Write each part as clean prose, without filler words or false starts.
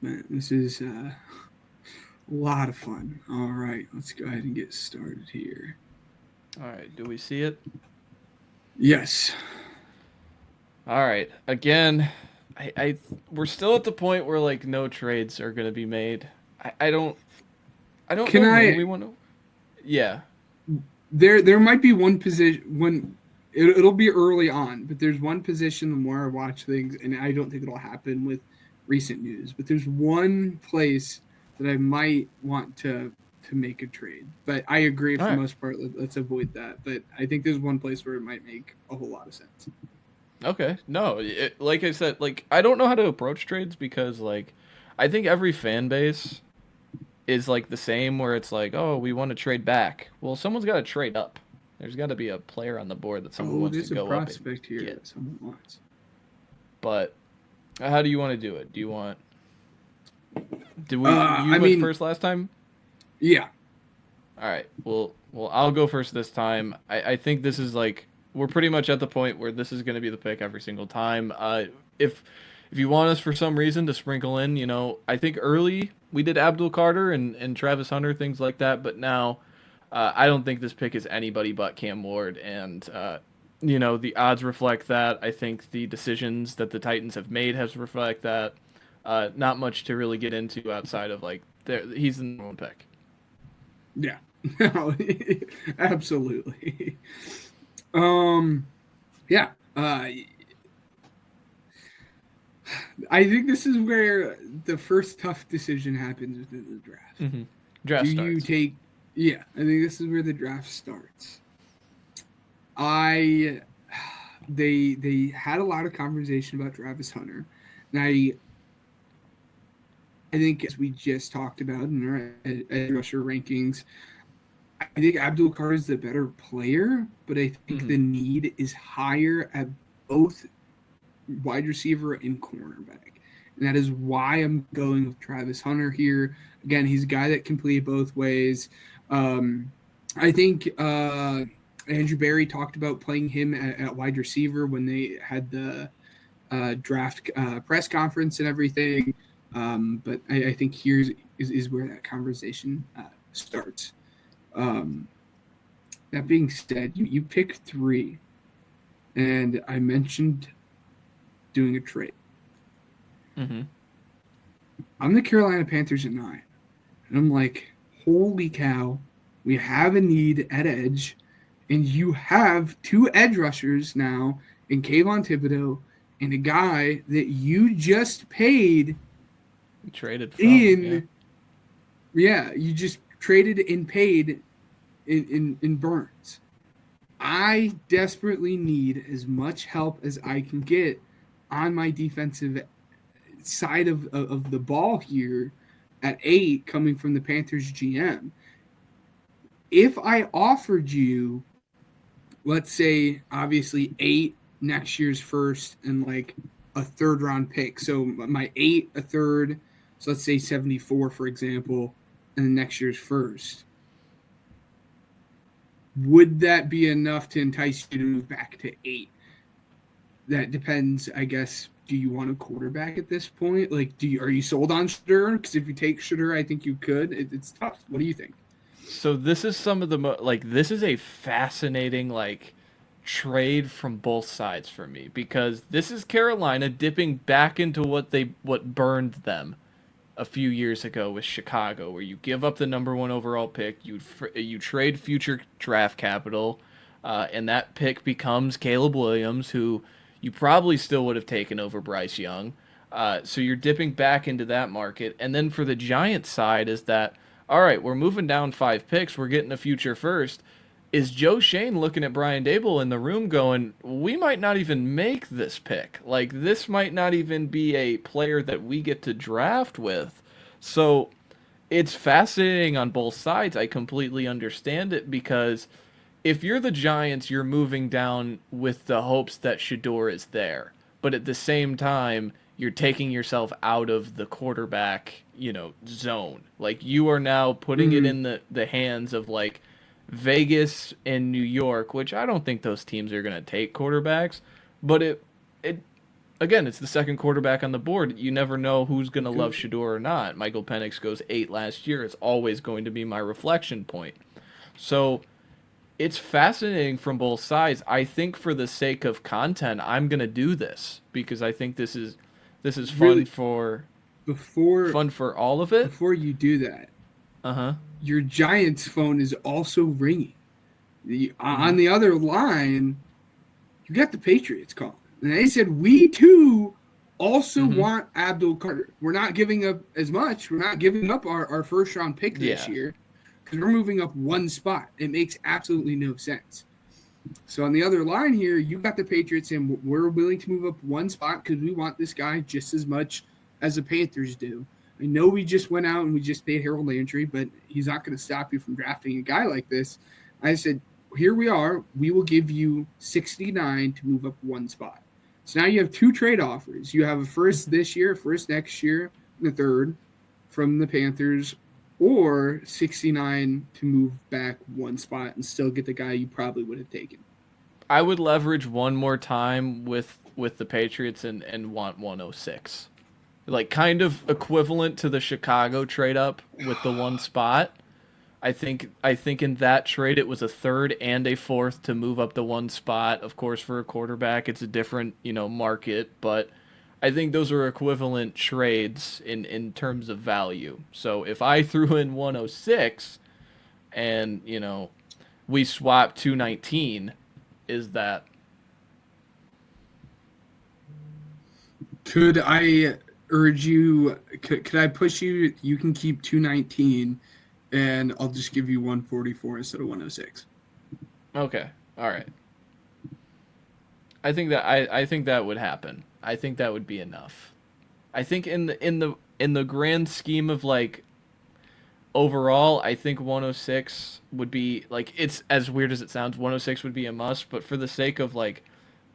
Man, this is a lot of fun. All right, let's go ahead and get started here. All right, do we see it? Yes. All right. Again, I we're still at the point where like no trades are gonna be made. I don't Can know when I? we want to. Yeah. There might be one position when it'll be early on, but there's one position the more I watch things, and I don't think it'll happen with recent news. But there's one place that I might want to make a trade. But I agree All for the right. most part. Let's avoid that. But I think there's one place where it might make a whole lot of sense. Okay. No, like I said, like I don't know how to approach trades because like I think every fan base is like the same where it's like, oh, we want to trade back. Well, someone's got to trade up. There's got to be a player on the board that someone Oh, wants to there's a go up and prospect here get. that someone wants. But how do you want to do it? Do you want? Did we? You I went mean, first last time. yeah, All right. Well, I'll go first this time. I think this is like we're pretty much at the point where this is going to be the pick every single time. If if you want us for some reason to sprinkle in, I think early we did Abdul Carter and Travis Hunter things like that, but now I don't think this pick is anybody but Cam Ward, and the odds reflect that. I think the decisions that the Titans have made has reflect that. Not much to really get into outside of like he's the number one pick. yeah, absolutely. Um, yeah. I think this is where the first tough decision happens within the draft. Mm-hmm. Do Draft you starts. take? Yeah, I think this is where the draft starts. I they had a lot of conversation about Travis Hunter, and I think as we just talked about in our edge rusher rankings, I think Abdul Carr is the better player, but I think Mm-hmm. the need is higher at both wide receiver and cornerback. And that is why I'm going with Travis Hunter here. Again, he's a guy that can play both ways. Um, I think Andrew Barry talked about playing him at wide receiver when they had the draft press conference and everything. But I think is where that conversation starts. Um, that being said, you pick three, and I mentioned doing a trade. Mm-hmm. I'm the Carolina Panthers at 9. And I'm like, holy cow, we have a need at edge, and you have two edge rushers now in Kayvon Thibodeau and a guy that you just paid Traded from, yeah. in, yeah, you just traded and paid in Burns. I desperately need as much help as I can get on my defensive side of the ball here at 8 coming from the Panthers GM. If I offered you, let's say, obviously 8 next year's first and like a third round pick. So my 8, a third, so let's say 74, for example, and then next year's first. Would that be enough to entice you to move back to 8? That depends, I guess. Do you want a quarterback at this point? Like, are you sold on Shador? Because if you take Shador, I think you could. It's tough. What do you think? So this is some of the like this is a fascinating like trade from both sides for me because this is Carolina dipping back into what burned them a few years ago with Chicago, where you give up the number one overall pick, you trade future draft capital, and that pick becomes Caleb Williams, who you probably still would have taken over Bryce Young. So you're dipping back into that market, and then for the Giants side is that all right, we're moving down 5 picks, we're getting a future first. Is Joe Shane looking at Brian Dable in the room going, we might not even make this pick. Like, this might not even be a player that we get to draft with. So it's fascinating on both sides. I completely understand it because if you're the Giants, you're moving down with the hopes that Shador is there. But at the same time, you're taking yourself out of the quarterback, zone. Like you are now putting it Mm, in the hands of like Vegas and New York, which I don't think those teams are going to take quarterbacks, but it again, it's the second quarterback on the board. You never know who's going to love Good. Shador or not. Michael Penix goes 8 last year. It's always going to be my reflection point. So it's fascinating from both sides. I think for the sake of content, I'm going to do this because I think this is Really, before fun for all of it. before you do that, Uh-huh. your Giants phone is also ringing. Mhm. On the other line, you got the Patriots calling. And they said, we too also Mhm. want Abdul Carter. We're not giving up as much. We're not giving up our first round pick this Yeah. year because we're moving up one spot. It makes absolutely no sense. So on the other line here, you got the Patriots and we're willing to move up one spot because we want this guy just as much as the Panthers do. I know we just went out and we just paid Harold Landry, but he's not going to stop you from drafting a guy like this. I said, here we are. We will give you 69 to move up one spot. So now you have two trade offers. You have a first this year, a first next year, and a third from the Panthers, or 69 to move back one spot and still get the guy you probably would have taken. I would leverage one more time with the Patriots and want 106. Like kind of equivalent to the Chicago trade up with the one spot. I think in that trade it was a third and a fourth to move up the one spot. Of course, for a quarterback, it's a different market, but I think those are equivalent trades in terms of value. So if I threw in 106 and we swap 219, is that Could I urge you? Could I push you? You can keep 219, and I'll just give you 144 instead of 106. okay? All right. I think that would happen. I think that would be enough. I think in the grand scheme of like overall, I think 106 would be like, it's as weird as it sounds, 106 would be a must, but for the sake of like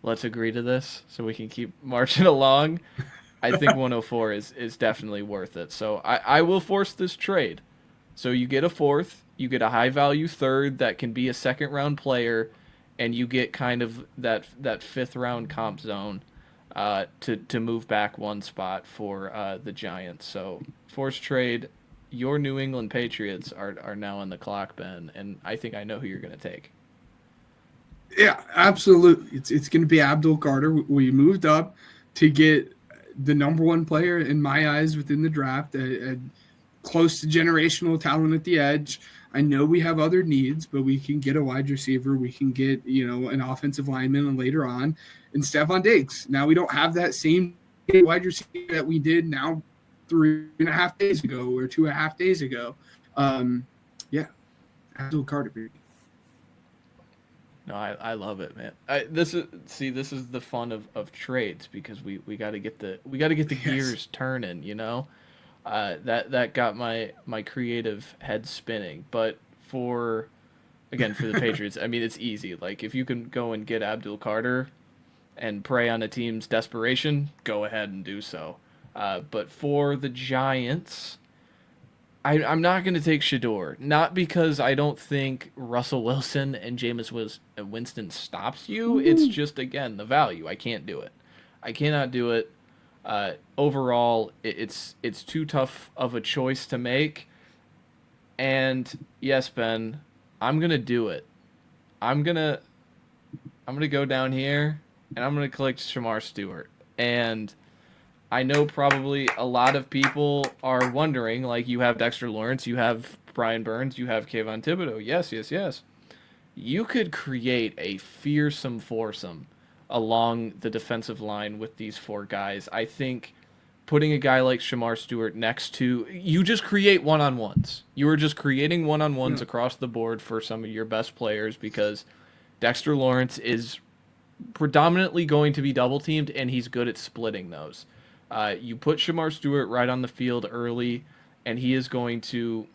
let's agree to this so we can keep marching along, I think 104 is definitely worth it. So I will force this trade. So you get a fourth, you get a high value third that can be a second round player, and you get kind of that fifth round comp zone to move back one spot for the Giants. So force trade. Your New England Patriots are now on the clock, Ben, and I think I know who you're going to take. Yeah, absolutely. It's going to be Abdul Carter. We moved up to get the number one player in my eyes within the draft, a close to generational talent at the edge. I know we have other needs, but we can get a wide receiver. We can get an offensive lineman, and later on, and Stephon Diggs. Now we don't have that same wide receiver that we did now 3.5 days ago or 2.5 days ago. Yeah, Abdul Carter. Baby. No, I love it, man. This is the fun of trades because we got to get the Yes. gears turning. That got my creative head spinning. But for the Patriots, I mean it's easy. Like if you can go and get Abdul Carter and prey on a team's desperation, go ahead and do so. But for the Giants, I'm not going to take Shador. Not because I don't think Russell Wilson and Winston stops you. It's Woo. just, again, the value. I can't do it. I cannot do it. Overall, it's too tough of a choice to make. And yes, Ben, I'm gonna do it. I'm gonna I'm gonna go down here and I'm gonna collect Shamar Stewart. And I know probably a lot of people are wondering, like you have Dexter Lawrence, you have Brian Burns, you have Kayvon Thibodeau. Yes, yes, yes. You could create a fearsome foursome along the defensive line with these four guys. I think putting a guy like Shamar Stewart next to you just create one-on-ones. You are just creating one-on-ones Yeah. across the board for some of your best players because Dexter Lawrence is predominantly going to be double teamed, and he's good at splitting those. You put Shamar Stewart right on the field early, and he is going to,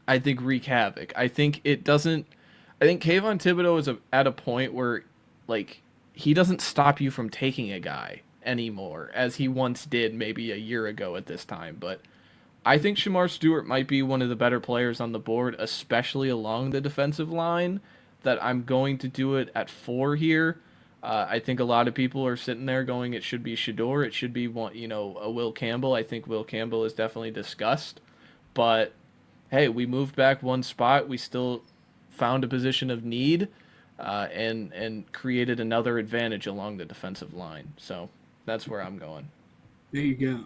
I think, wreak havoc. I think it doesn't. I think Kayvon Thibodeau is at a point where, like, he doesn't stop you from taking a guy anymore, as he once did maybe a year ago at this time. But I think Shamar Stewart might be one of the better players on the board, especially along the defensive line. That I'm going to do it at 4 here. I think a lot of people are sitting there going, it should be Shador, it should be one, a Will Campbell. I think Will Campbell is definitely discussed, but hey, we moved back one spot. We still found a position of need, and created another advantage along the defensive line. So that's where I'm going. There you go.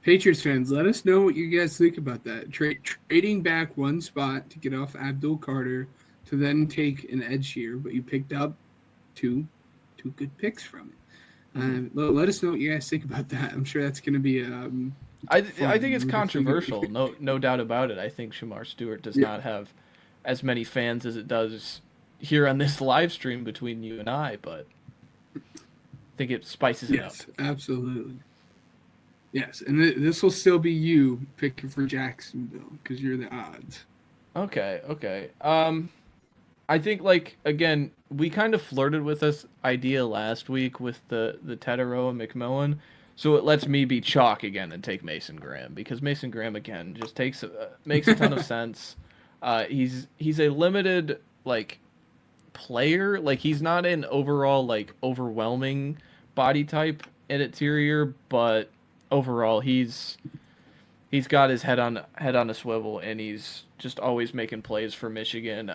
Patriots fans, let us know what you guys think about that. Trading back one spot to get off Abdul Carter to then take an edge here, but you picked up two good picks from it. Let us know what you guys think about that. I'm sure that's going to be I think it's controversial, no doubt about it. I think Shamar Stewart does not have as many fans as it does here on this live stream between you and I, but I think it spices it up. Yes, absolutely. Yes, and this will still be you picking for Jacksonville because you're the odds. Okay. I think, like, again, we kind of flirted with this idea last week with the Tetero and McMillan, so it lets me be chalk again and take Mason Graham, because Mason Graham, again, just makes a ton of sense. He's a limited, like, player. Like, he's not an overall, like, overwhelming body type and interior, but overall he's got his head on a swivel, and he's just always making plays for Michigan.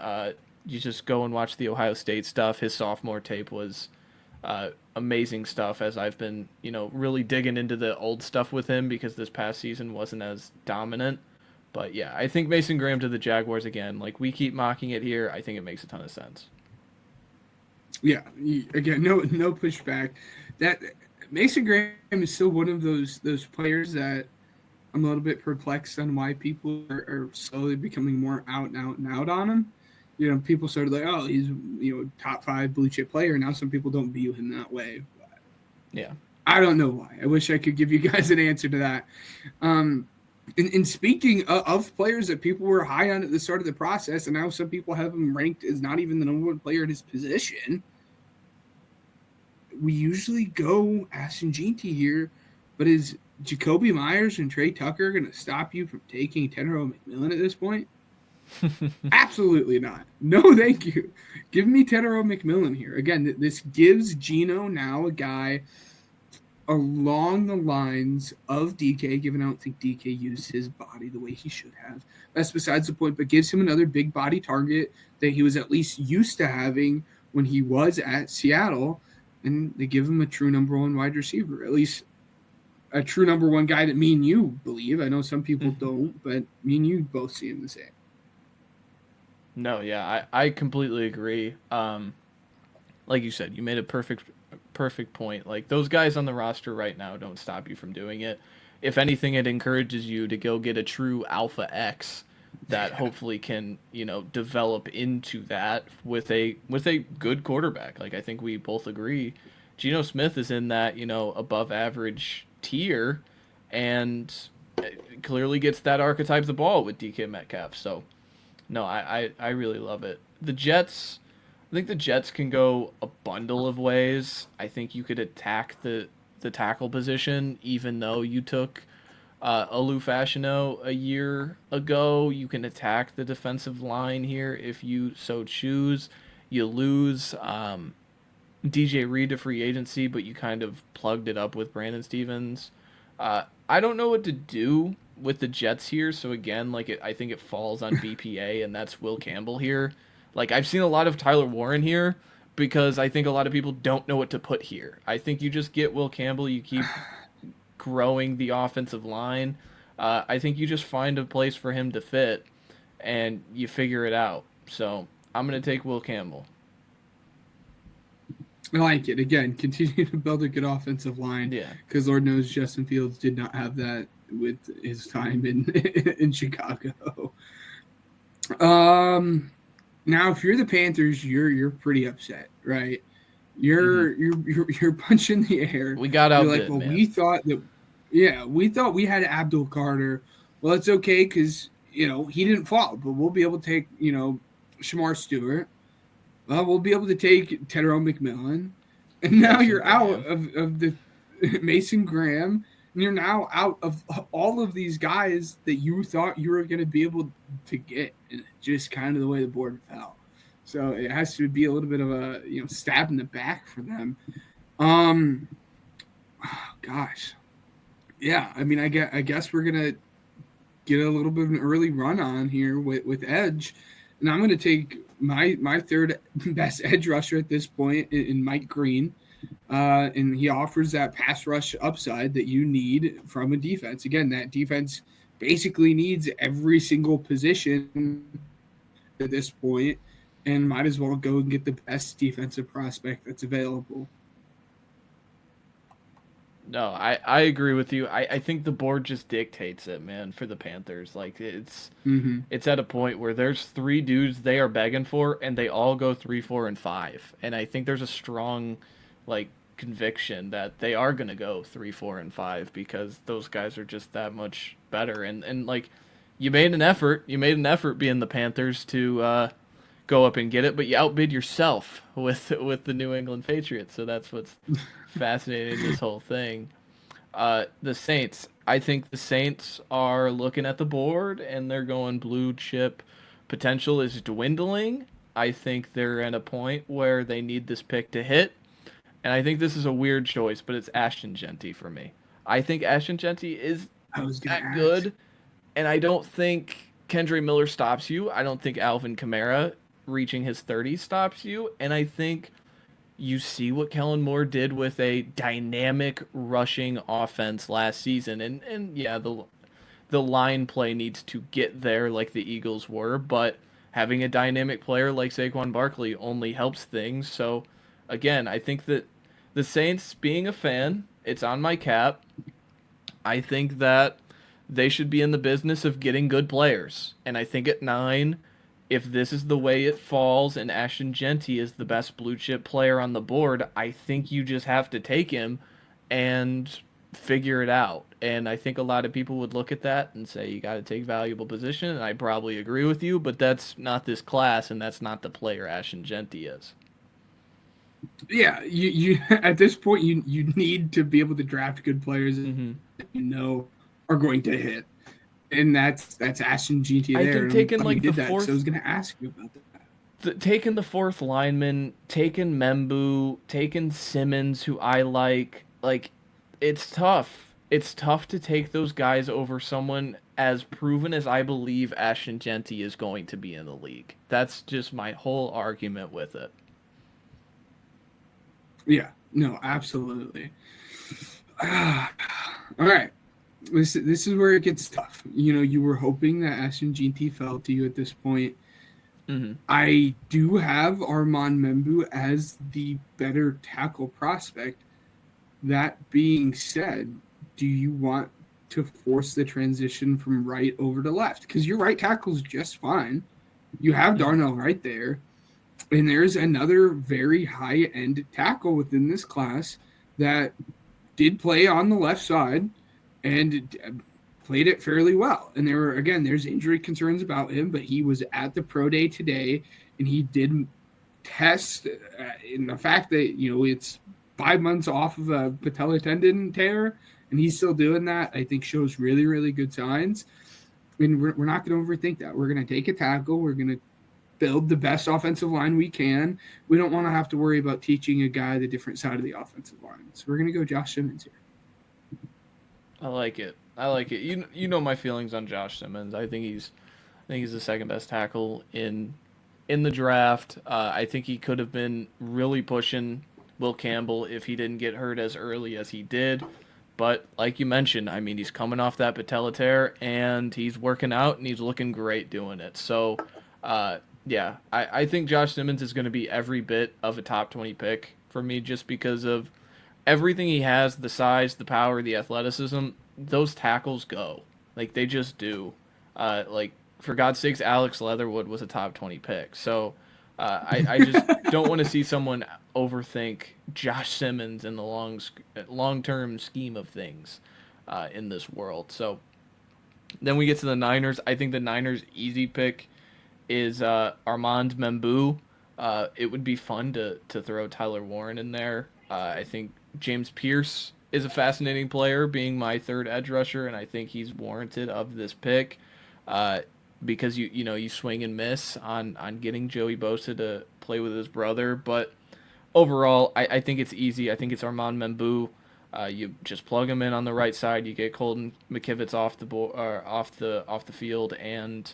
You just go and watch the Ohio State stuff. His sophomore tape was amazing stuff, as I've been, really digging into the old stuff with him because this past season wasn't as dominant. But yeah, I think Mason Graham to the Jaguars again. Like, we keep mocking it here. I think it makes a ton of sense. Yeah, again, no pushback. That Mason Graham is still one of those players that I'm a little bit perplexed on why people are slowly becoming more out on him. People started like, oh, he's top 5 blue chip player. Now some people don't view him that way. But yeah, I don't know why. I wish I could give you guys an answer to that. And speaking of players that people were high on at the start of the process, and now some people have him ranked as not even the number 1 player in his position, we usually go Ashton Jeanty here, but is Jacoby Myers and Trey Tucker going to stop you from taking Tetero McMillan at this point? Absolutely not. No, thank you. Give me Tetero McMillan here. Again, this gives Geno now a guy along the lines of DK, given I don't think DK used his body the way he should have. That's besides the point, but gives him another big body target that he was at least used to having when he was at Seattle, and they give him a true number 1 wide receiver, at least a true number 1 guy that me and you believe. I know some people don't, but me and you both see him the same. No, yeah, I completely agree. Like you said, you made a perfect point. Like, those guys on the roster right now don't stop you from doing it. If anything, it encourages you to go get a true Alpha X that hopefully can, develop into that with a good quarterback. Like, I think we both agree Geno Smith is in that, above average tier, and clearly gets that archetype of the ball with DK Metcalf. So no, I really love it. I think the Jets can go a bundle of ways. I think you could attack the tackle position, even though you took Olu Fashanu a year ago. You can attack the defensive line here if you so choose. You lose DJ Reed to free agency, but you kind of plugged it up with Brandon Stevens. I don't know what to do with the Jets here, so again, I think it falls on BPA, and that's Will Campbell here. Like, I've seen a lot of Tyler Warren here because I think a lot of people don't know what to put here. I think you just get Will Campbell, you keep growing the offensive line. I think you just find a place for him to fit, and you figure it out. So I'm going to take Will Campbell. I like it. Again, continue to build a good offensive line. Yeah. Because Lord knows Justin Fields did not have that with his time in Chicago. Now, if you're the Panthers, you're pretty upset, right? You're punching the air. We got out. You're like, well, man. we thought we had Abdul Carter. Well, it's okay because he didn't fall, but we'll be able to take Shamar Stewart. Well, we'll be able to take Tetero McMillan, and now you're out of the Mason Graham, and you're now out of all of these guys that you thought you were going to be able to get, and just kind of the way the board fell. So it has to be a little bit of a stab in the back for them. Um, gosh, yeah. I mean, I guess we're gonna get a little bit of an early run on here with edge, and I'm gonna take my third best edge rusher at this point in Mike Green. And he offers that pass rush upside that you need from a defense. Again, that defense basically needs every single position at this point, and might as well go and get the best defensive prospect that's available. No, I agree with you. I think the board just dictates it, man, for the Panthers. Like it's at a point where there's three dudes they are begging for, and they all go 3, 4, and 5. And I think there's a strong like conviction that they are gonna go 3, 4, and 5 because those guys are just that much better. And like you made an effort. You made an effort being the Panthers to go up and get it, but you outbid yourself with the New England Patriots. So that's what's fascinating this whole thing. The Saints. I think the Saints are looking at the board and they're going blue chip potential is dwindling. I think they're at a point where they need this pick to hit. And I think this is a weird choice, but it's Ashton Jeanty for me. I think Ashton Jeanty is that good, and I don't think Kendre Miller stops you. I don't think Alvin Kamara reaching his 30s stops you, and I think you see what Kellen Moore did with a dynamic rushing offense last season, and yeah, the line play needs to get there like the Eagles were, but having a dynamic player like Saquon Barkley only helps things. So again, I think that the Saints, being a fan, it's on my cap. I think that they should be in the business of getting good players. And I think at 9, if this is the way it falls and Ashton Jeanty is the best blue chip player on the board, I think you just have to take him and figure it out. And I think a lot of people would look at that and say, you got to take valuable position. And I probably agree with you, but that's not this class and that's not the player Ashton Jeanty is. Yeah, you at this point you need to be able to draft good players that you know are going to hit, and that's Ashton Jeanty there. I think taking like the fourth. So I was going to ask you about that. Taking the fourth lineman, taking Membu, taking Simmons, who I like it's tough. It's tough to take those guys over someone as proven as I believe Ashton Jeanty is going to be in the league. That's just my whole argument with it. Yeah, no, absolutely. All right. This is where it gets tough. You were hoping that Ashton Jeanty fell to you at this point. Mm-hmm. I do have Armand Membu as the better tackle prospect. That being said, do you want to force the transition from right over to left? Because your right tackle is just fine. You have Darnell right there. And there's another very high-end tackle within this class that did play on the left side and played it fairly well. And there's injury concerns about him, but he was at the pro day today, and he did test in the fact that, it's 5 months off of a patella tendon tear, and he's still doing that, I think shows really, really good signs. And we're not going to overthink that. We're going to take a tackle. We're going to build the best offensive line we can. We don't want to have to worry about teaching a guy the different side of the offensive line. So we're going to go Josh Simmons here. I like it. You know my feelings on Josh Simmons. I think he's the second best tackle in the draft. I think he could have been really pushing Will Campbell if he didn't get hurt as early as he did. But like you mentioned, I mean, he's coming off that patella tear and he's working out and he's looking great doing it. So, yeah, I think Josh Simmons is going to be every bit of a top 20 pick for me just because of everything he has, the size, the power, the athleticism. Those tackles go. Like, they just do. For God's sakes, Alex Leatherwood was a top 20 pick. So I just don't want to see someone overthink Josh Simmons in the long-term scheme of things in this world. So then we get to the Niners. I think the Niners' easy pick is Armand Membu. It would be fun to throw Tyler Warren in there. I think James Pierce is a fascinating player, being my third edge rusher, and I think he's warranted of this pick. because you swing and miss on getting Joey Bosa to play with his brother. But overall, I think it's easy. I think it's Armand Membu. You just plug him in on the right side. You get Colton McKivitz off the field, and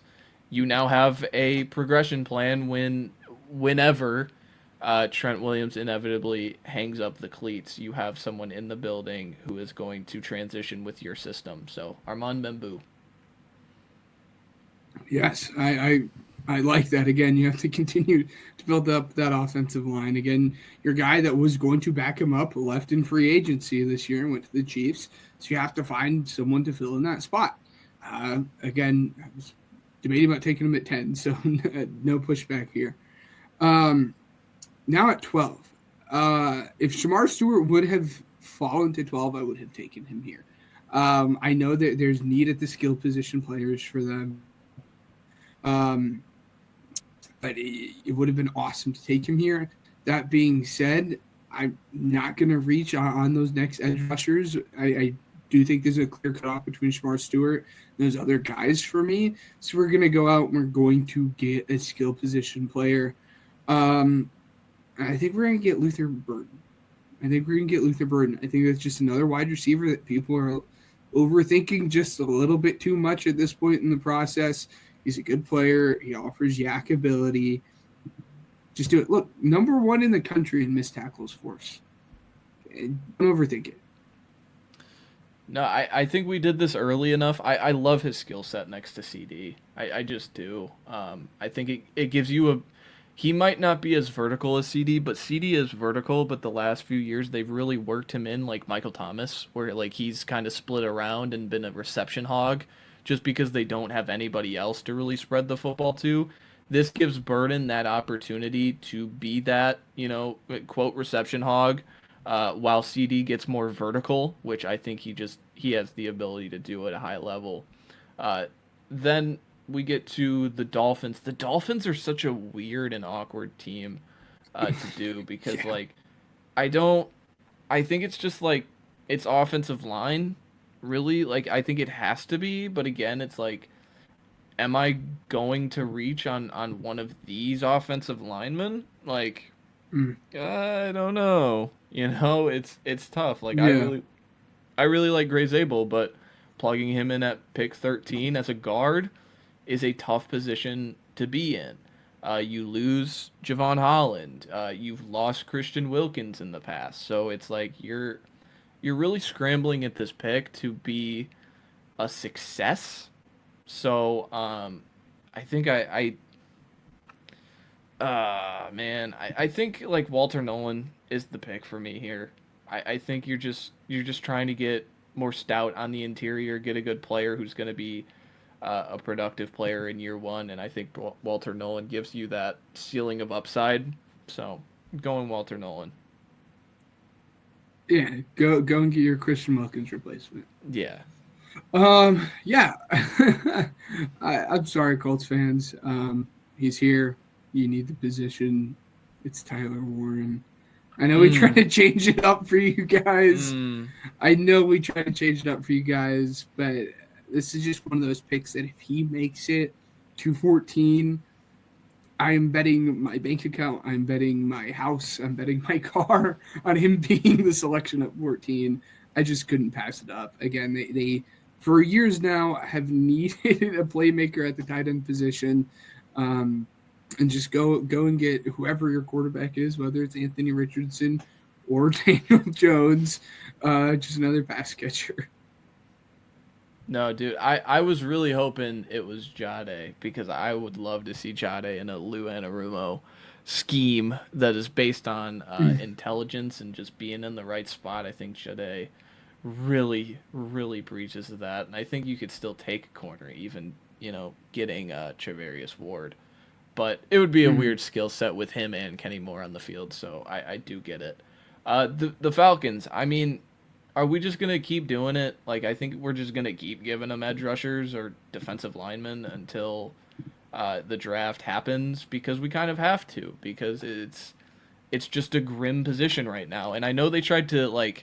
you now have a progression plan whenever Trent Williams inevitably hangs up the cleats. You have someone in the building who is going to transition with your system. So Armand Membu. Yes, I like that. Again, you have to continue to build up that offensive line. Again, your guy that was going to back him up left in free agency this year and went to the Chiefs. So you have to find someone to fill in that spot. Again, I was debating about taking him at 10, so no pushback here. Now at 12. If Shamar Stewart would have fallen to 12, I would have taken him here. I know that there's need at the skill position players for them. But it would have been awesome to take him here. That being said, I'm not going to reach on those next edge rushers. I do think there's a clear cutoff between Shamar Stewart and those other guys for me. So we're going to go out and we're going to get a skill position player. I think we're going to get Luther Burden. I think that's just another wide receiver that people are overthinking just a little bit too much at this point in the process. He's a good player. He offers yak ability. Just do it. Look, number 1 in the country in missed tackles force. Don't overthink it. No, I think we did this early enough. I love his skill set next to CD. I just do. I think it gives you a... He might not be as vertical as CD, but CD is vertical, but the last few years they've really worked him in like Michael Thomas, where like he's kind of split around and been a reception hog just because they don't have anybody else to really spread the football to. This gives Burden that opportunity to be that, quote, reception hog, while CD gets more vertical, which I think he has the ability to do at a high level. Then we get to the Dolphins. The Dolphins are such a weird and awkward team to do because, I think it's just like, it's offensive line, really. Like, I think it has to be, but again, it's like, am I going to reach on one of these offensive linemen? Like, I don't know. It's tough. Like, Yeah. I really like Gray Zabel, but plugging him in at pick 13 as a guard is a tough position to be in. You lose Javon Holland. You've lost Christian Wilkins in the past. So it's like you're really scrambling at this pick to be a success. So I think I think like Walter Nolan is the pick for me here. I think you're just trying to get more stout on the interior, get a good player who's going to be a productive player in year 1, and I think Walter Nolan gives you that ceiling of upside. So going Walter Nolan. Yeah, go and get your Christian Wilkins replacement. Yeah. Yeah. I'm sorry, Colts fans. He's here. You need the position. It's Tyler Warren. I know we try to change it up for you guys. I know we try to change it up for you guys, but this is just one of those picks that if he makes it to 14, I am betting my bank account, I'm betting my house, I'm betting my car on him being the selection at 14. I just couldn't pass it up. Again, they for years now have needed a playmaker at the tight end position, and just go and get whoever your quarterback is, whether it's Anthony Richardson or Daniel Jones, just another pass catcher. No, dude, I was really hoping it was Jade because I would love to see Jade in a Lou Anarumo scheme that is based on intelligence and just being in the right spot. I think Jade really, really breaches that, and I think you could still take a corner, even getting Trevarius Ward, but it would be a weird skill set with him and Kenny Moore on the field. So I do get it. The Falcons, I mean. Are we just going to keep doing it? Like, I think we're just going to keep giving them edge rushers or defensive linemen until the draft happens, because we kind of have to, because it's just a grim position right now. And I know they tried to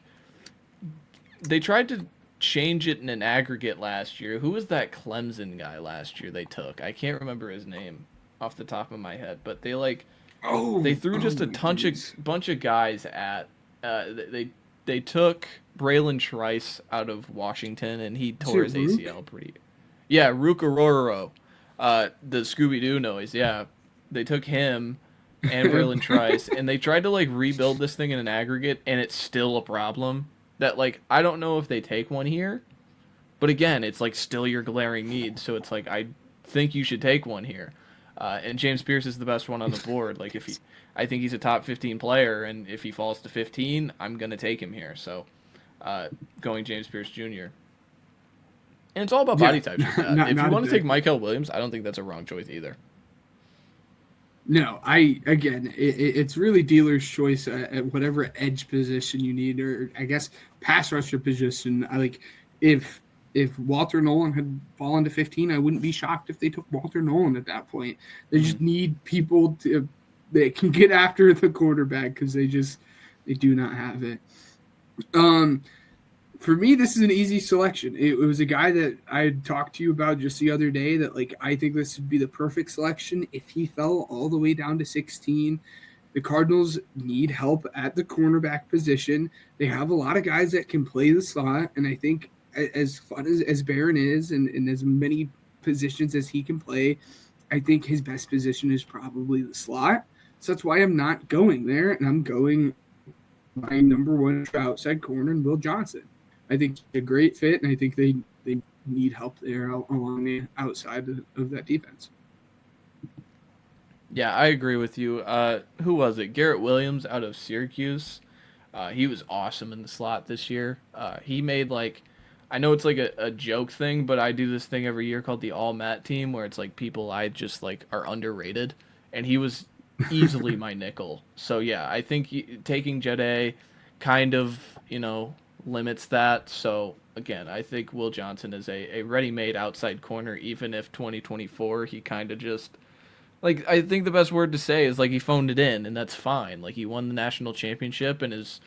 change it in an aggregate last year. Who was that Clemson guy last year they took? I can't remember his name off the top of my head, but they threw Oh just a my goodness. bunch of guys at they took Braylon Trice out of Washington and he Is tore it his Rook? ACL pretty. Yeah, Rukaroro, the Scooby Doo noise. Yeah, they took him and Braylon Trice and they tried to like rebuild this thing in an aggregate and it's still a problem. That like I don't know if they take one here, but again, it's like still your glaring need. So it's like I think you should take one here. And James Pierce is the best one on the board. Like if he, I think he's a top 15 player, and if he falls to 15, I'm gonna take him here. So going James Pierce Jr. And it's all about Yeah, body types with that. not If you not a want to take big. Michael Williams, I don't think that's a wrong choice either. No, I again, it's really dealer's choice at whatever edge position you need, or I guess pass rusher position. I like if Walter Nolan had fallen to 15, I wouldn't be shocked if they took Walter Nolan at that point. They Mm-hmm. just need people to that can get after the quarterback because they do not have it. Um, for me, this is an easy selection. It was a guy that I had talked to you about just the other day that like I think this would be the perfect selection if he fell all the way down to 16. The Cardinals need help at the cornerback position. They have a lot of guys that can play the slot, and I think as fun as Barron is and as many positions as he can play, I think his best position is probably the slot. So that's why I'm not going there, and I'm going my number one outside corner and Will Johnson. I think a great fit, and I think they need help there along the outside of that defense. Yeah, I agree with you. Who was it? Garrett Williams out of Syracuse. He was awesome in the slot this year. He made like, I know it's like a joke thing, but I do this thing every year called the All Matt team, where it's like people I just like are underrated, and he was easily my nickel. So yeah, I think taking Jede kind of limits that. So again, I think Will Johnson is a ready-made outside corner, even if 2024 he kind of just like I think the best word to say is like he phoned it in, and that's fine. Like he won the national championship, and his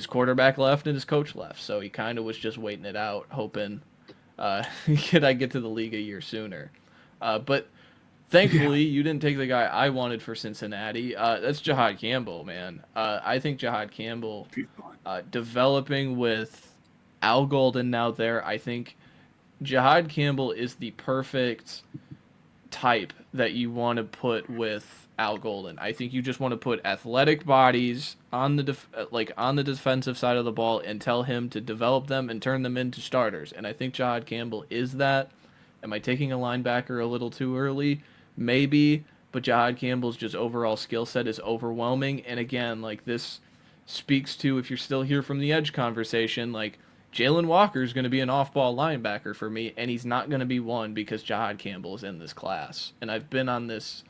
quarterback left and his coach left, so he kind of was just waiting it out, hoping could I get to the league a year sooner. But Yeah. thankfully, you didn't take the guy I wanted for Cincinnati. That's Jahad Campbell, man. I think Jahad Campbell developing with Al Golden now there. I think Jahad Campbell is the perfect type that you want to put with Al Golden. I think you just want to put athletic bodies on the on the defensive side of the ball and tell him to develop them and turn them into starters. And I think Jahad Campbell is that. Am I taking a linebacker a little too early? Maybe, but Jahad Campbell's just overall skill set is overwhelming. And again, like this speaks to if you're still here from the edge conversation, like Jalen Walker is going to be an off-ball linebacker for me, and he's not going to be one because Jahad Campbell is in this class. And I've been on this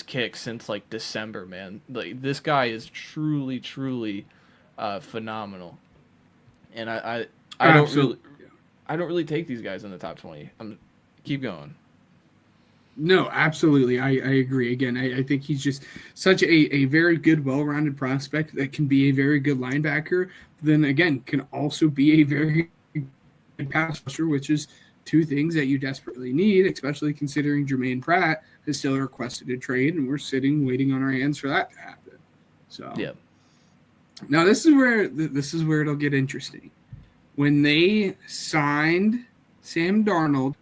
kick since like December, man. Like this guy is truly phenomenal. And I don't really Absolutely. I don't really take these guys in the top 20. Keep going. No, absolutely. I agree. Again, I think he's just such a very good, well rounded prospect that can be a very good linebacker. Then again, can also be a very good pass rusher, which is two things that you desperately need, especially considering Jermaine Pratt has still requested a trade, and we're sitting waiting on our hands for that to happen. So Yeah. now this is where it'll get interesting. When they signed Sam Darnold,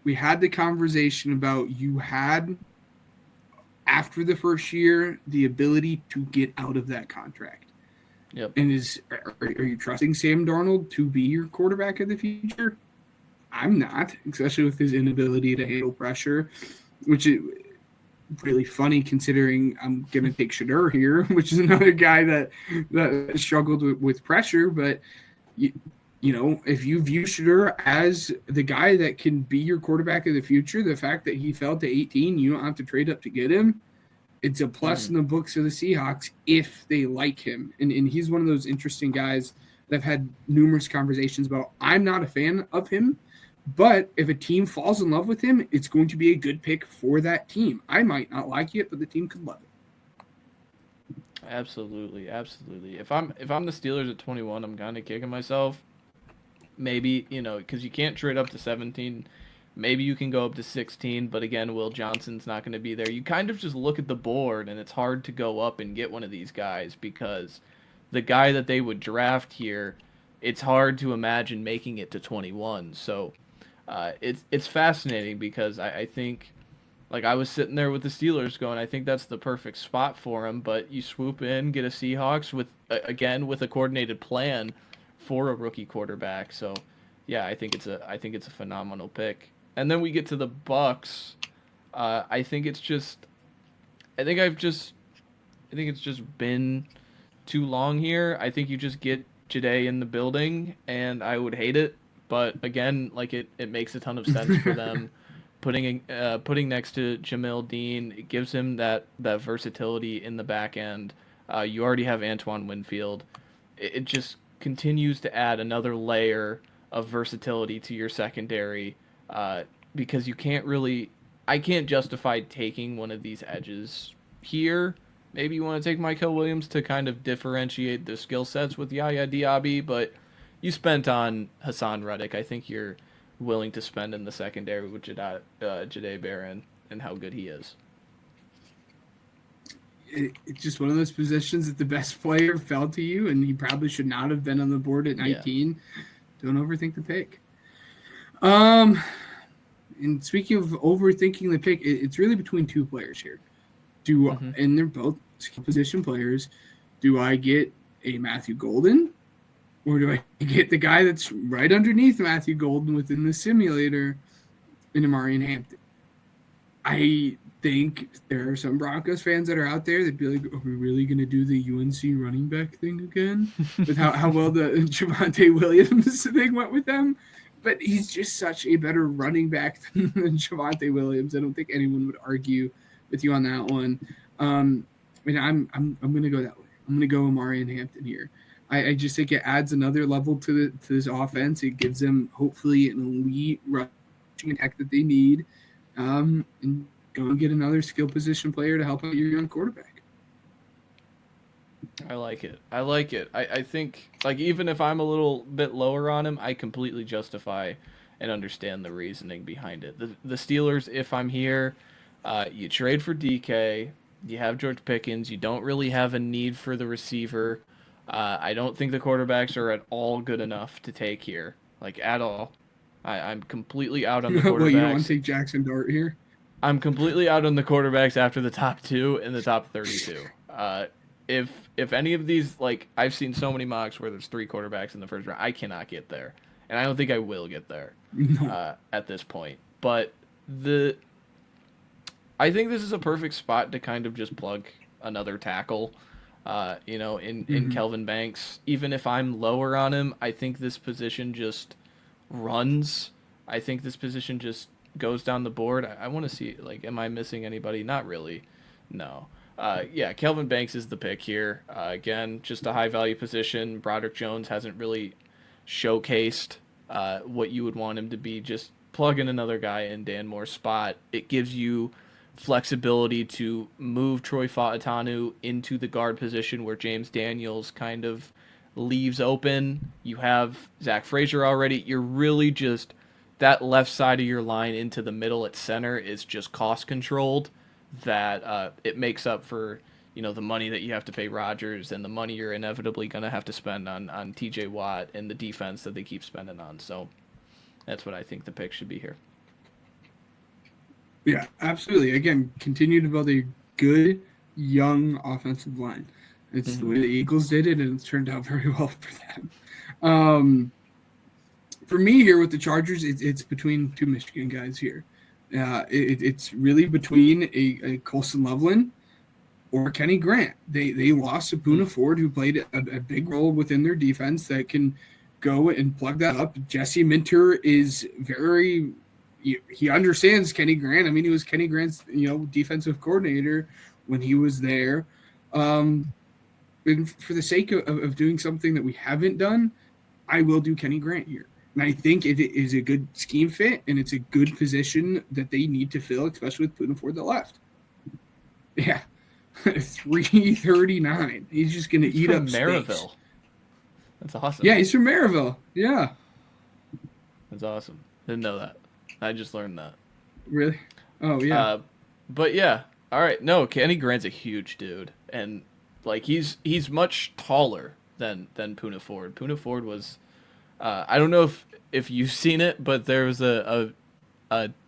we had the conversation about you had after the first year the ability to get out of that contract. Yep. And are you trusting Sam Darnold to be your quarterback of the future? I'm not, especially with his inability to handle pressure, which is really funny considering I'm going to take Shedeur here, which is another guy that struggled with pressure. But you know, if you view Shedeur as the guy that can be your quarterback of the future, the fact that he fell to 18, you don't have to trade up to get him. It's a plus in the books of the Seahawks if they like him. And he's one of those interesting guys that I've had numerous conversations about. I'm not a fan of him, but if a team falls in love with him, it's going to be a good pick for that team. I might not like it, but the team could love it. Absolutely. If I'm the Steelers at 21, I'm kind of kicking myself maybe, because you can't trade up to 17. Maybe you can go up to 16, but again, Will Johnson's not going to be there. You kind of just look at the board, and it's hard to go up and get one of these guys because the guy that they would draft here, it's hard to imagine making it to 21. So it's fascinating because I think, like, I was sitting there with the Steelers going, I think that's the perfect spot for him, but you swoop in, get a Seahawks with, again, with a coordinated plan for a rookie quarterback. So yeah, I think it's a phenomenal pick. And then we get to the Bucks. I think it's just, I think I've just, I think it's just been too long here. I think you just get Jade in the building, and I would hate it, but again, like it makes a ton of sense for them. Putting next to Jamil Dean, it gives him that versatility in the back end. You already have Antoine Winfield. It just continues to add another layer of versatility to your secondary, because I can't justify taking one of these edges here. Maybe you want to take Michael Williams to kind of differentiate the skill sets with Yaya Diaby, but you spent on Hassan Reddick. I think you're willing to spend in the secondary with Jahdae Barron and how good he is. It's just one of those positions that the best player fell to you, and he probably should not have been on the board at 19. Yeah. Don't overthink the pick. And speaking of overthinking the pick, it's really between two players here. And they're both skill position players. Do I get a Matthew Golden, or do I get the guy that's right underneath Matthew Golden within the simulator in Omarion Hampton? I think there are some Broncos fans that are out there that be like, are we really going to do the UNC running back thing again? With how well the Javonte Williams thing went with them. But he's just such a better running back than Javonte Williams. I don't think anyone would argue with you on that one. I'm going to go that way. I'm going to go Omarion Hampton here. I just think it adds another level to this offense. It gives them hopefully an elite rushing attack that they need. And go and get another skill position player to help out your young quarterback. I like it. I think, like, even if I'm a little bit lower on him, I completely justify and understand the reasoning behind it. The Steelers, if I'm here, you trade for DK, you have George Pickens, you don't really have a need for the receiver. I don't think the quarterbacks are at all good enough to take here, like, at all. I'm completely out on the quarterbacks. Well, you don't want to take Jackson Dart here? I'm completely out on the quarterbacks after the top 2 and the top 32. If any of these, like, I've seen so many mocks where there's 3 quarterbacks in the first round, I cannot get there, and I don't think I will get there at this point. But I think this is a perfect spot to kind of just plug another tackle. In Kelvin Banks. Even if I'm lower on him, I think this position just runs. I think this position just goes down the board. I want to see, like, am I missing anybody? Not really. No. Kelvin Banks is the pick here. Again, just a high-value position. Broderick Jones hasn't really showcased what you would want him to be. Just plug in another guy in Dan Moore's spot. It gives you flexibility to move Troy Fautanu into the guard position where James Daniels kind of leaves open. You have Zach Frazier already. You're really just, that left side of your line into the middle at center is just cost controlled. That it makes up for, the money that you have to pay Rodgers and the money you're inevitably going to have to spend on TJ Watt and the defense that they keep spending on. So that's what I think the pick should be here. Yeah, absolutely. Again, continue to build a good, young offensive line. It's the way the Eagles did it, and it's turned out very well for them. For me here with the Chargers, it's between 2 Michigan guys here. It's really between a Colson Loveland or Kenny Grant. They lost Poona Ford, who played a big role within their defense that can go and plug that up. Jesse Minter is very... He understands Kenny Grant. I mean, he was Kenny Grant's, defensive coordinator when he was there. And for the sake of doing something that we haven't done, I will do Kenny Grant here. And I think it is a good scheme fit, and it's a good position that they need to fill, especially with Poona Ford that left. Yeah, 339. He's just going to eat up Maryville. space. That's awesome. Yeah, he's from Maryville. Yeah. That's awesome. Didn't know that. I just learned that. Really? Oh yeah. But yeah. All right. No, Kenny Grant's a huge dude, and like he's much taller than Puna Ford. Puna Ford was. I don't know if you've seen it, but there was a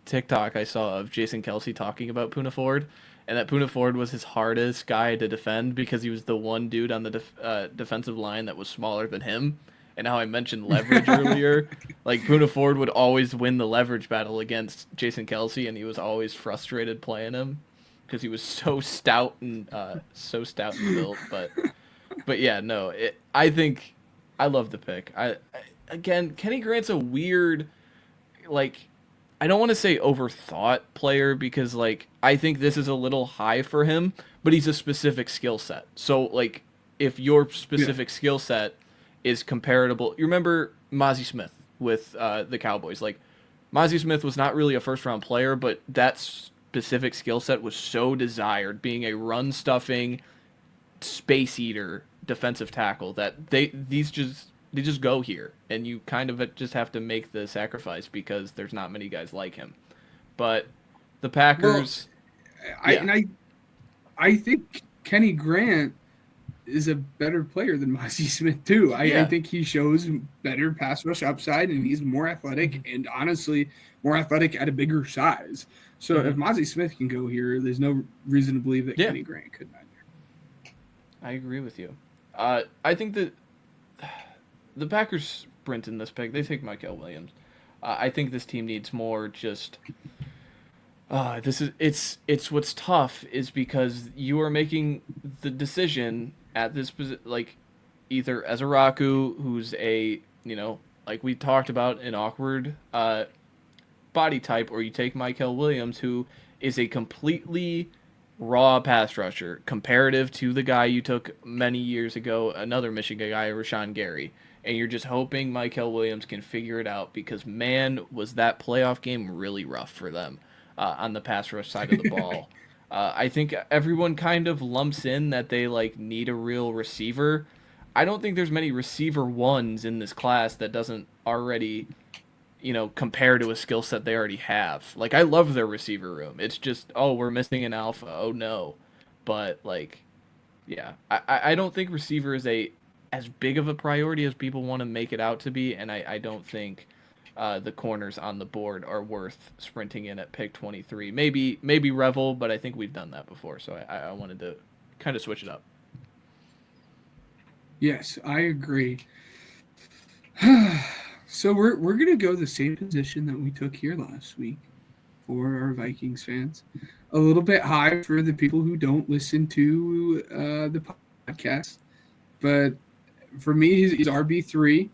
TikTok I saw of Jason Kelsey talking about Puna Ford, and that Puna Ford was his hardest guy to defend because he was the one dude on the defensive line that was smaller than him. And how I mentioned leverage earlier, like Puna Ford would always win the leverage battle against Jason Kelsey, and he was always frustrated playing him because he was so stout and built. But yeah, no, I think I love the pick. Again, Kenny Grant's a weird, like, I don't want to say overthought player because like I think this is a little high for him, but he's a specific skill set. So like if your specific skill set is comparable, you remember Mozzie Smith with the Cowboys. Like Mozzie Smith was not really a first round player, but that specific skill set was so desired, being a run stuffing space eater defensive tackle, that they just go here, and you kind of just have to make the sacrifice because there's not many guys like him. But the Packers, I think Kenny Grant is a better player than Mozzie Smith too. I think he shows better pass rush upside, and he's more athletic, and honestly more athletic at a bigger size. So if Mozzie Smith can go here, there's no reason to believe that Kenny Grant could not. I agree with you. I think that the Packers sprint in this pick. They take Mykel Williams. I think this team needs more just. It's what's tough is because you are making the decision at this position, like either Ezeraku, who's a like we talked about, an awkward body type, or you take Mykel Williams, who is a completely raw pass rusher comparative to the guy you took many years ago, another Michigan guy, Rashawn Gary. And you're just hoping Mykel Williams can figure it out because, man, was that playoff game really rough for them on the pass rush side of the ball. I think everyone kind of lumps in that they like need a real receiver. I don't think there's many receiver ones in this class that doesn't already, compare to a skill set they already have. Like, I love their receiver room. It's just, we're missing an alpha. Oh, no. But, like, yeah. I don't think receiver is as big of a priority as people want to make it out to be, and I don't think the corners on the board are worth sprinting in at pick 23. Maybe Revel, but I think we've done that before, so I wanted to kind of switch it up. Yes, I agree. So we're gonna go the same position that we took here last week for our Vikings fans. A little bit high for the people who don't listen to the podcast, but for me, he's RB3.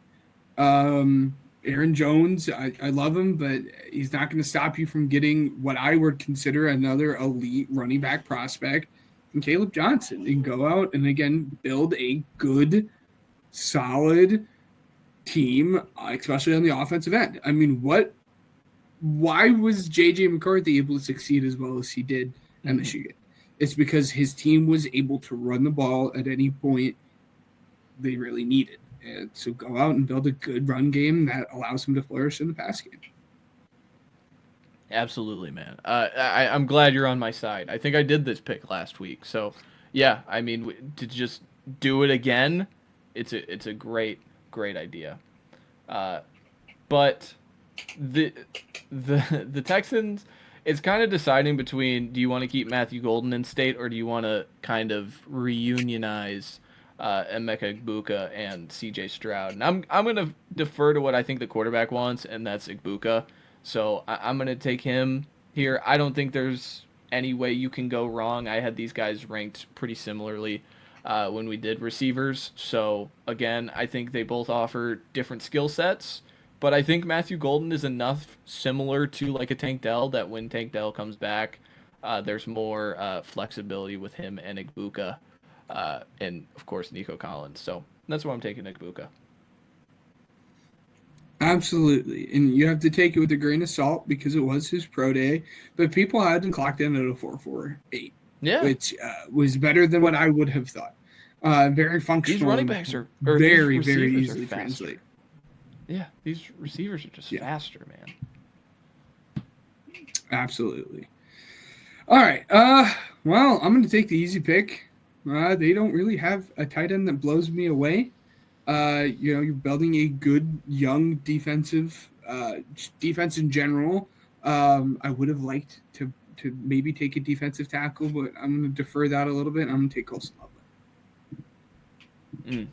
Aaron Jones, I love him, but he's not going to stop you from getting what I would consider another elite running back prospect in Caleb Johnson. You can go out and, again, build a good, solid team, especially on the offensive end. I mean, why was J.J. McCarthy able to succeed as well as he did at Michigan? It's because his team was able to run the ball at any point they really needed. And so go out and build a good run game that allows him to flourish in the pass game. Absolutely, man. I'm glad you're on my side. I think I did this pick last week. So, yeah, I mean, to just do it again, it's a great idea. But the Texans, it's kind of deciding between, do you want to keep Matthew Golden in state, or do you want to kind of reunionize Emeka Egbuka and CJ Stroud? And I'm going to defer to what I think the quarterback wants, and that's Egbuka. So I'm going to take him here. I don't think there's any way you can go wrong. I had these guys ranked pretty similarly when we did receivers. So, again, I think they both offer different skill sets. But I think Matthew Golden is enough similar to like a Tank Dell that when Tank Dell comes back, there's more flexibility with him and Egbuka. And, of course, Nico Collins. So that's why I'm taking Egbuka. Absolutely. And you have to take it with a grain of salt because it was his pro day. But people had him clocked in at a 4.48, which was better than what I would have thought. Very functional. These running backs are very, very easily translate. Yeah, these receivers are just faster, man. Absolutely. All right. Well, I'm going to take the easy pick. They don't really have a tight end that blows me away. You're building a good young defense in general. I would have liked to maybe take a defensive tackle, but I'm going to defer that a little bit. I'm going to take Colson Loveland.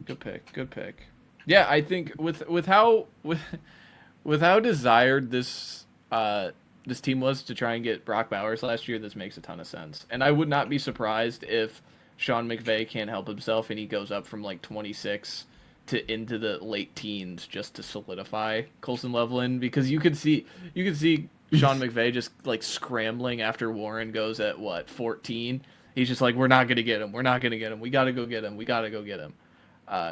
Good pick. Good pick. Yeah, I think with how desired this team was to try and get Brock Bowers last year, this makes a ton of sense. And I would not be surprised if Sean McVay can't help himself and he goes up from like 26 to into the late teens just to solidify Colson Loveland, because you could see Sean McVay just like scrambling after Warren goes at what, 14. He's just like, we're not gonna get him. We're not gonna get him. We gotta go get him. We gotta go get him.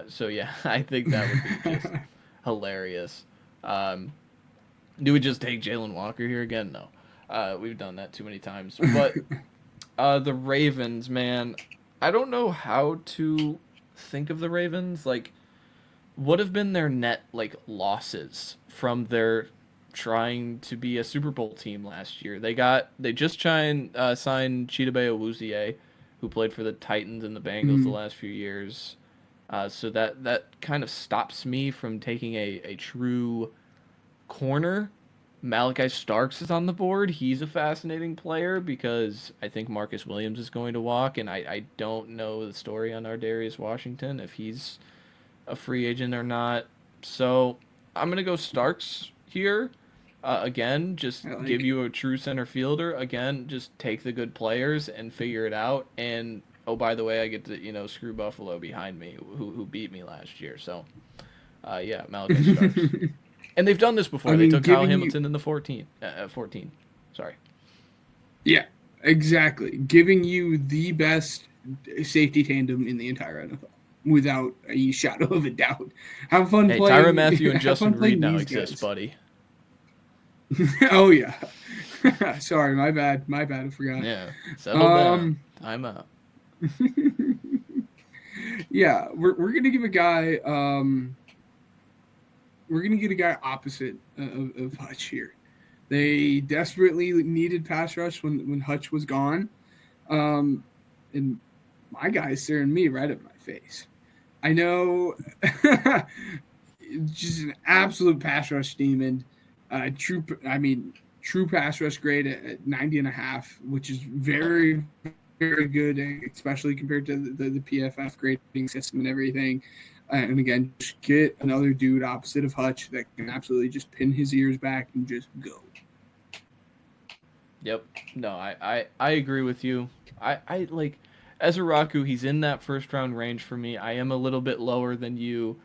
So yeah, I think that would be just hilarious. Do we just take Jalen Walker here again? No. We've done that too many times. But the Ravens, man, I don't know how to think of the Ravens. Like, what have been their net like losses from their trying to be a Super Bowl team last year? They just signed Chidobe Awuzie, who played for the Titans and the Bengals the last few years. So that kind of stops me from taking a true corner. Malachi Starks is on the board. He's a fascinating player because I think Marcus Williams is going to walk, and I don't know the story on Ardarius Washington, if he's a free agent or not. So I'm going to go Starks here. Again, just give you a true center fielder. Again, just take the good players and figure it out. And, oh, by the way, I get to, screw Buffalo behind me, who beat me last year. So, yeah, Malachi Starks. And they've done this before. They took Kyle Hamilton in the 14. Sorry. Yeah, exactly. Giving you the best safety tandem in the entire NFL, without a shadow of a doubt. Have fun playing. Tyrann Mathieu and Justin Reed now exist, buddy. Oh, yeah. Sorry, my bad. I forgot. Yeah, settle down. Time out. Yeah, we're going to give a guy... we're going to get a guy opposite of Hutch here. They desperately needed pass rush when Hutch was gone. And my guy's staring me right at my face. I know, just an absolute pass rush demon. True pass rush grade at 90.5, which is very, very good, especially compared to the PFF grading system and everything. And again, just get another dude opposite of Hutch that can absolutely just pin his ears back and just go. Yep. No, I agree with you. I like Ezeraku, he's in that first round range for me. I am a little bit lower than you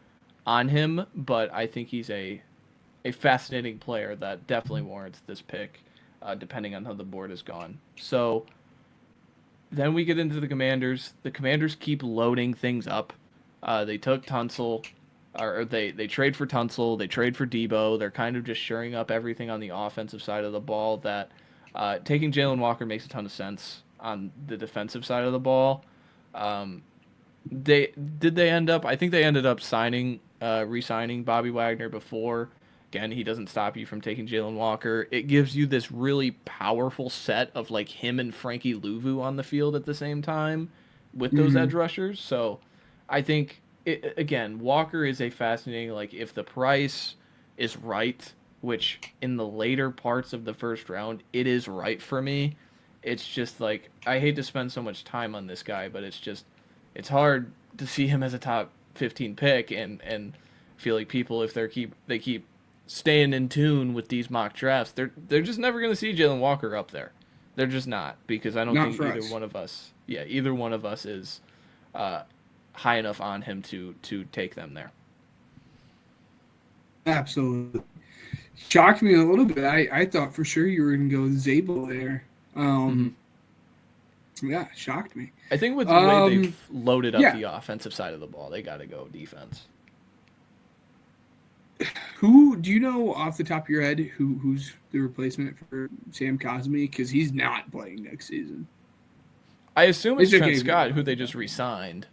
on him, but I think he's a fascinating player that definitely warrants this pick, depending on how the board is gone. So then we get into the Commanders. The Commanders keep loading things up. They took Tunsil, or they trade for Tunsil. They trade for Debo. They're kind of just shoring up everything on the offensive side of the ball. That taking Jalen Walker makes a ton of sense on the defensive side of the ball. They end up? I think they ended up re-signing Bobby Wagner before. Again, he doesn't stop you from taking Jalen Walker. It gives you this really powerful set of like him and Frankie Louvu on the field at the same time with those edge rushers. So I think, again, Walker is a fascinating, like, if the price is right, which in the later parts of the first round, it is right for me. It's just, like, I hate to spend so much time on this guy, but it's hard to see him as a top 15 pick and feel like people, if they keep staying in tune with these mock drafts, they're just never going to see Jalen Walker up there. They're just not, because I don't think either one of us is high enough on him to take them there. Absolutely. Shocked me a little bit. I thought for sure you were going to go Zabel there. Yeah, shocked me. I think with the way they've loaded up the offensive side of the ball, they got to go defense. Who do you know off the top of your head who's the replacement for Sam Cosmi? Because he's not playing next season. I assume it's Trent Scott, who they just re-signed.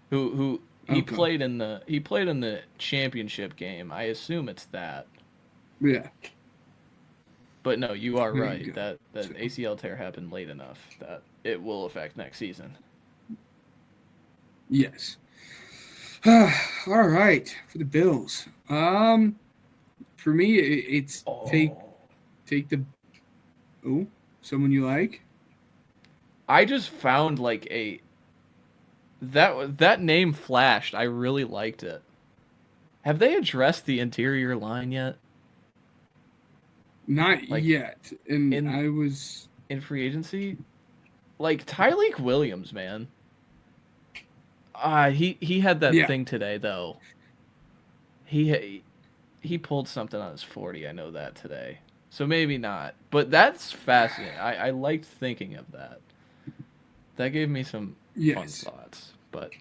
Who He Okay. played in the championship game. I assume it's that. Yeah. But no, you are There right. you go. That So, ACL tear happened late enough that it will affect next season. yes. All right. For the Bills. For me, it's Oh. take the someone you like. I just found like a that name flashed. I really liked it. Have they addressed the interior line yet? Not Like yet. And in I was. in free agency? Like Tyleek Williams, man. He had that Yeah. thing today though. He he pulled something on his 40. I know that today. So maybe not. But that's fascinating. I liked thinking of that. That gave me some fun Yes. thoughts. But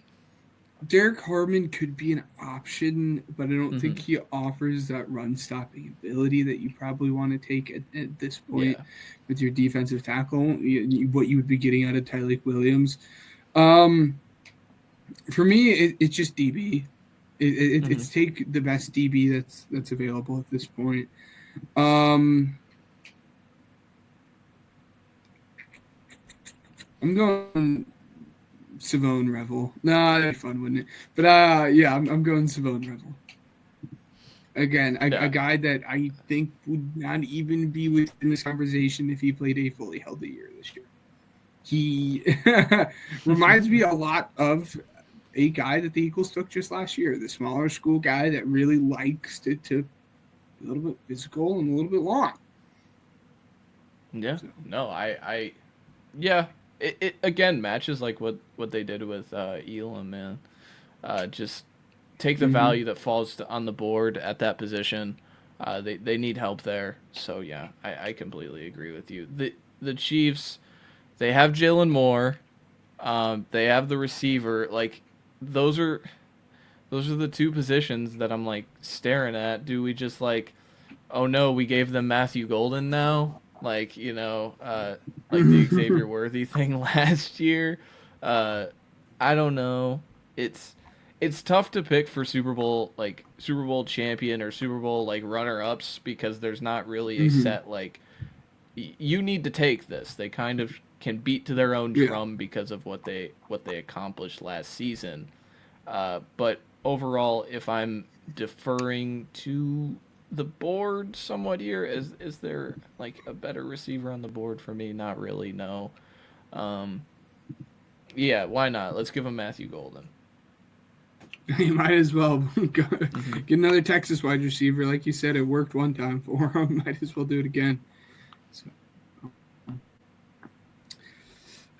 Derek Harmon could be an option, but I don't think mhm. he offers that run stopping ability that you probably want to take at this point Yeah. with your defensive tackle. What you would be getting out of Tyleek Williams. Um, for me, it's just DB. Mhm. It's take the best DB that's available at this point. Um, I'm going Savone Revel. Nah, that'd be fun, wouldn't it? But yeah, I'm going Savone Revel. Again, a Yeah. guy that I think would not even be within this conversation if he played a fully healthy year this year. He reminds me a lot of a guy that the Eagles took just last year, the smaller school guy that really likes to be a little bit physical and a little bit long. Yeah. So, No, I yeah. It again matches like what they did with Elam, man. Just take the mm-hmm. value that falls on the board at that position. They need help there. So yeah, I completely agree with you. The Chiefs, they have Jalen Moore. They have the receiver. Like those are those are the two positions that I'm like staring at. Do we just like, oh no, we gave them Matthew Golden now? Like, like the Xavier Worthy thing last year. Uh, I don't know. It's it's tough to pick for Super Bowl champion or Super Bowl like runner ups because there's not really a Mm-hmm. set like you need to take this. They kind of can beat to their own Yeah. drum because of what they accomplished last season. But overall, if I'm deferring to the board somewhat here, is there like a better receiver on the board for me? Not really. No. Um, yeah, why not? Let's give him Matthew Golden. You might as well get Hmm. another Texas wide receiver. Like you said, it worked one time for him. Might as well do it again. So,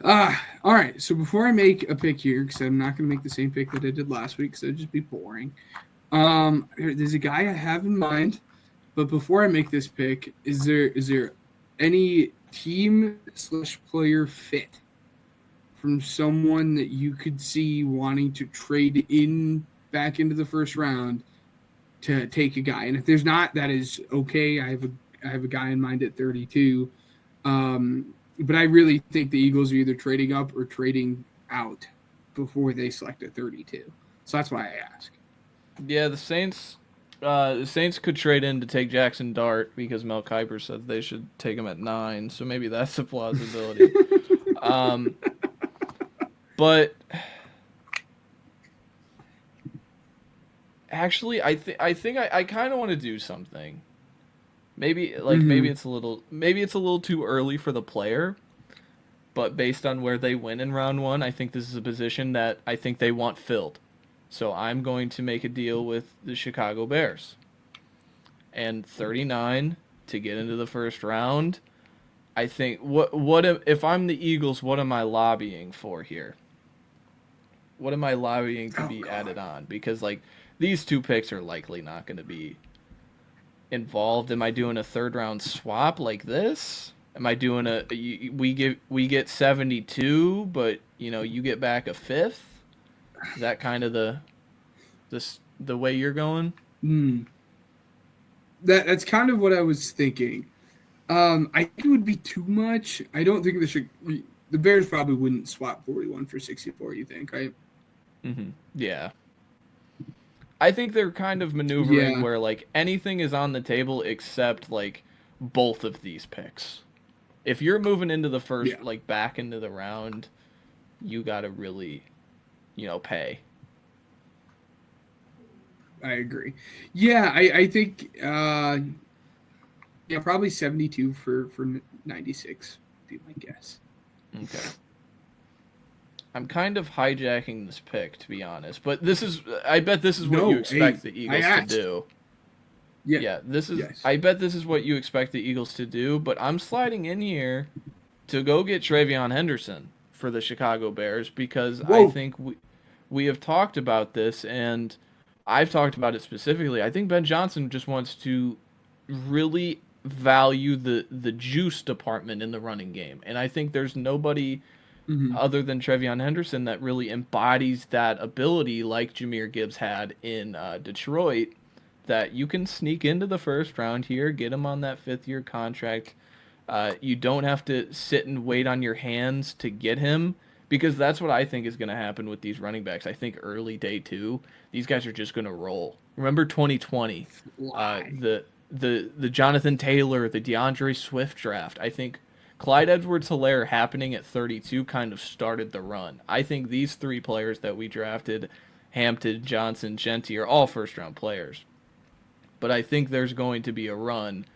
all right. So before I make a pick here, because I'm not going to make the same pick that I did last week, because it'd just be boring. There's a guy I have in mind, but before I make this pick, is there any team slash player fit from someone that you could see wanting to trade in back into the first round to take a guy? And if there's not, that is okay. I have a guy in mind at 32. But I really think the Eagles are either trading up or trading out before they select at 32. So that's why I ask. Yeah, the Saints could trade in to take Jackson Dart because Mel Kiper said they should take him at 9, so maybe that's a plausibility. Um, but actually, I kind of want to do something. Maybe Mm-hmm. it's a little too early for the player, but based on where they went in round 1, I think this is a position that I think they want filled. So I'm going to make a deal with the Chicago Bears. And 39 to get into the first round. I think if I'm the Eagles, what am I lobbying for here? What am I lobbying to Oh be added God. on? Because like these two picks are likely not going to be involved. Am I doing a third round swap like this? Am I doing we get 72, but you get back a fifth? Is that kind of the way you're going? Hmm. That's kind of what I was thinking. I think it would be too much. I don't think the Bears probably wouldn't swap 41 for 64. You think, right? Yeah. I think they're kind of maneuvering Yeah, where like anything is on the table except like both of these picks. If you're moving into the yeah, first, like back into the round, you gotta really, pay. I agree. Yeah, I think yeah, probably 72 for 96 would be my guess. Okay. I'm kind of hijacking this pick, to be honest, but I bet this is what you No, hey, expect the I Eagles to asked. do. Yeah, Yeah, yes. I bet this is what you expect the Eagles to do, but I'm sliding in here to go get Travion Henderson for the Chicago Bears because I Whoa. think we have talked about this and I've talked about it specifically. I think Ben Johnson just wants to really value the juice department in the running game. And I think there's nobody Hmm. other than Trevion Henderson that really embodies that ability like Jameer Gibbs had in Detroit, that you can sneak into the first round here, get him on that 5th-year contract. You don't have to sit and wait on your hands to get him because that's what I think is going to happen with these running backs. I think early day 2, these guys are just going to roll. Remember 2020, Fly. the Jonathan Taylor, the DeAndre Swift draft. I think Clyde Edwards-Helaire happening at 32 kind of started the run. I think these 3 players that we drafted, Hampton, Johnson, Genty, are all first-round players. But I think there's going to be a run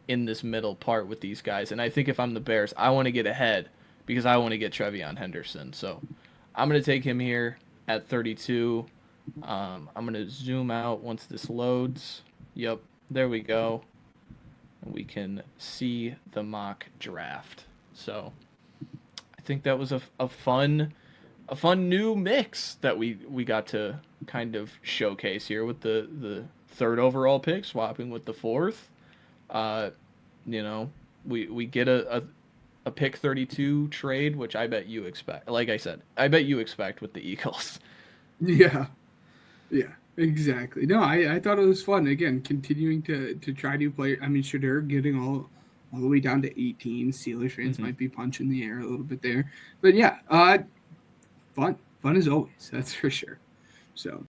in this middle part with these guys. And I think if I'm the Bears, I want to get ahead because I want to get Trevion Henderson. So I'm going to take him here at 32. I'm going to zoom out once this loads. Yep, there we go. And we can see the mock draft. So I think that was a fun new mix that we got to kind of showcase here with the third overall pick swapping with the fourth. Uh, you know, we get a pick 32 trade, which I bet you expect. Like I said, I bet you expect with the Eagles. Yeah, yeah, exactly. No, I thought it was fun. Again, continuing to try new players. I mean, Shadur getting all the way down to 18. Steelers fans Hmm. might be punching the air a little bit there, but yeah, fun as always. That's for sure. So